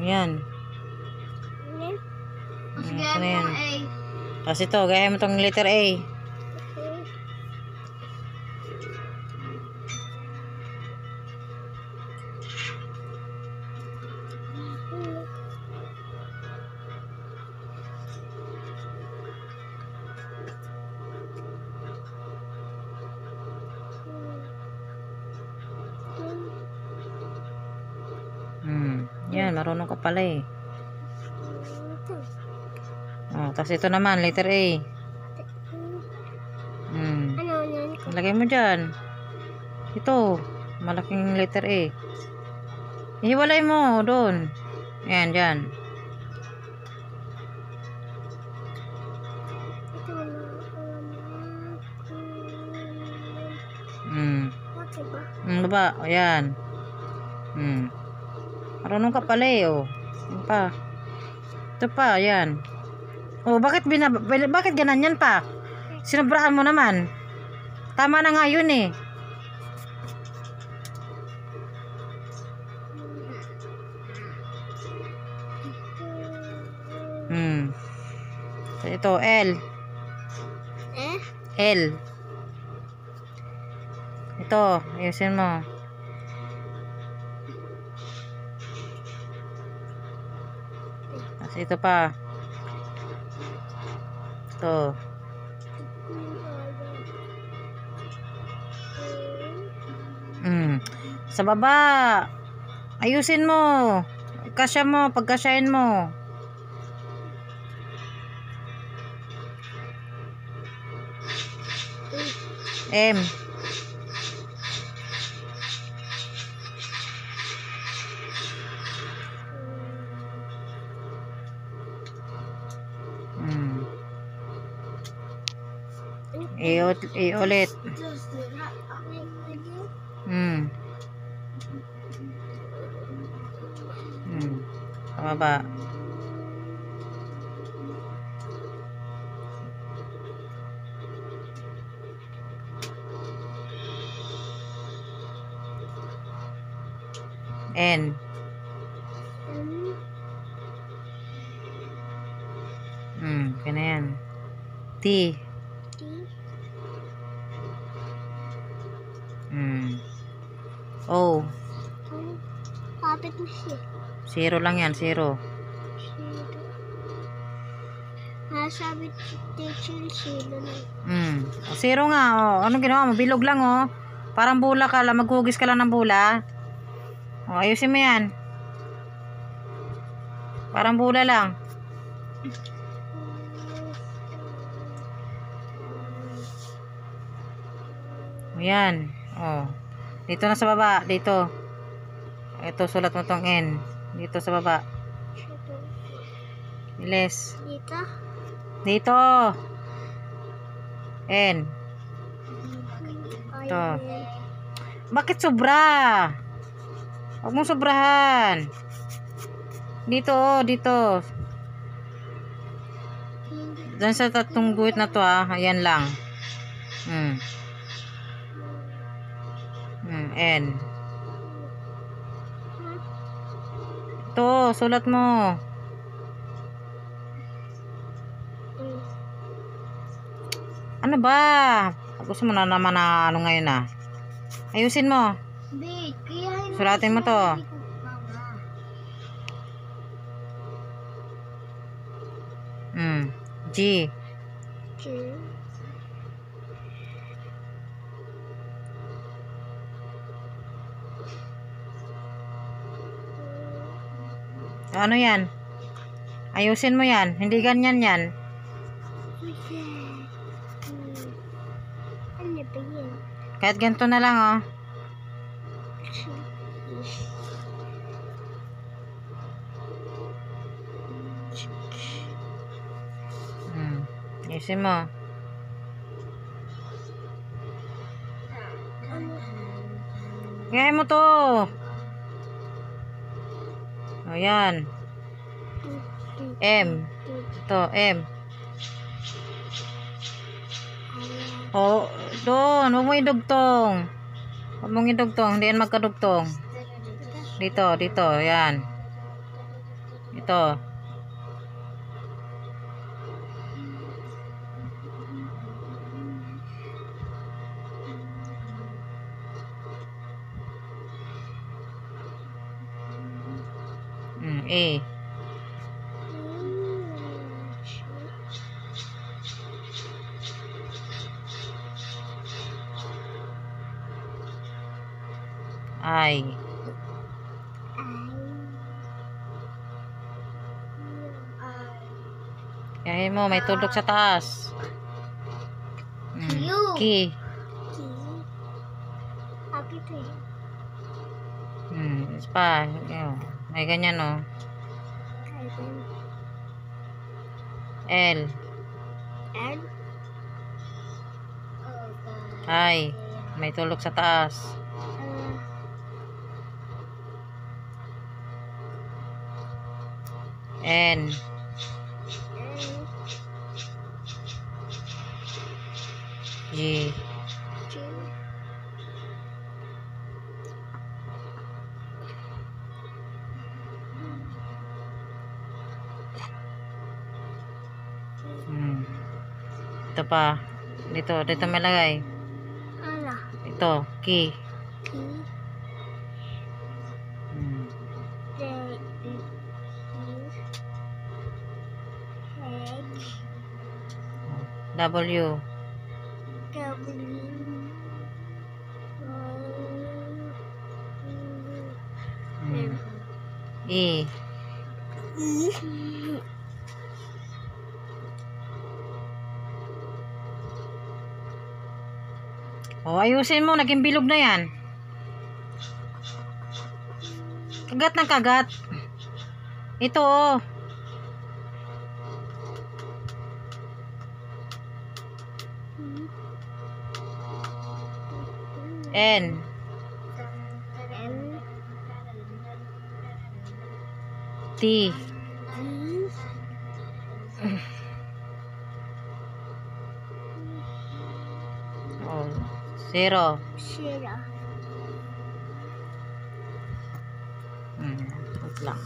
Yan. Sige, Ano yan? A. Tapos ito, gaya mo tong letter A. Yan, marunong ka pala eh. Oh, tapos ito naman, letter A. Ano yan? Lagay mo dyan. Ito, malaking letter A. Ihiwalay mo doon. Yan, dyan. Baba, o yan. Marunong ka pala eh, oh. Yan pa. Ito pa, yan. Oh, bakit ganan yan pa? Sinobraan mo naman. Tama na nga yun eh. So, ito, L. L. Ito, ayusin mo. Tapos ito pa. Ito. Sa baba. Ayusin mo. Kasya mo, pagkasyahin mo. M. E ulit. Pababa. N. Kaya na yan. T. O. Kapit mo siya. 0 lang yan, 0. Sabi teacher, 0 lang. 0 nga, oh. Anong ginawa mo? Bilog lang, oh. Parang bula ka lang, maghugis ka lang ng bula. Oh, ayusin mo yan. Parang bula lang. Ayan. Oh. Dito na sa baba. Dito. Ito, sulat mo tong N. Dito sa baba. Bilis. Dito? Dito. N. Ito. Bakit sobra? Huwag mong sobrahan. Dito, oh. Dito. Diyan sa tatlong guhit na to, ah. Ayan lang. N. Ito, sulat mo. Ano ba? Gusto mo na naman na ano ngayon ah. Ayusin mo. Sulatin mo to. G. Ano yan? Ayusin mo yan. Hindi ganyan yan. Ano ba yan? Kahit ganito na lang, oh. Ayusin mo. Gaya mo to. O, yan. M. Ito, M. O, doon. Huwag mo idugtong. Huwag mong idugtong. Hindi yan magkadugtong. Dito, dito. Yan. Ito. A. I. Yahin mo, may tuldok sa taas. Q. Key. Bakit eh? Pa. Ayun. May ganyan, oh. L. And? I. May tuldok sa taas. N. G. Ito pa. Dito malagay. Ano? Ito, key. P. J. E. H. W. W. E. E. Ayusin mo, naging bilog na yan. Kagat ng kagat. Ito, oh. N. T. Oh, 0. Zero. Wait lang.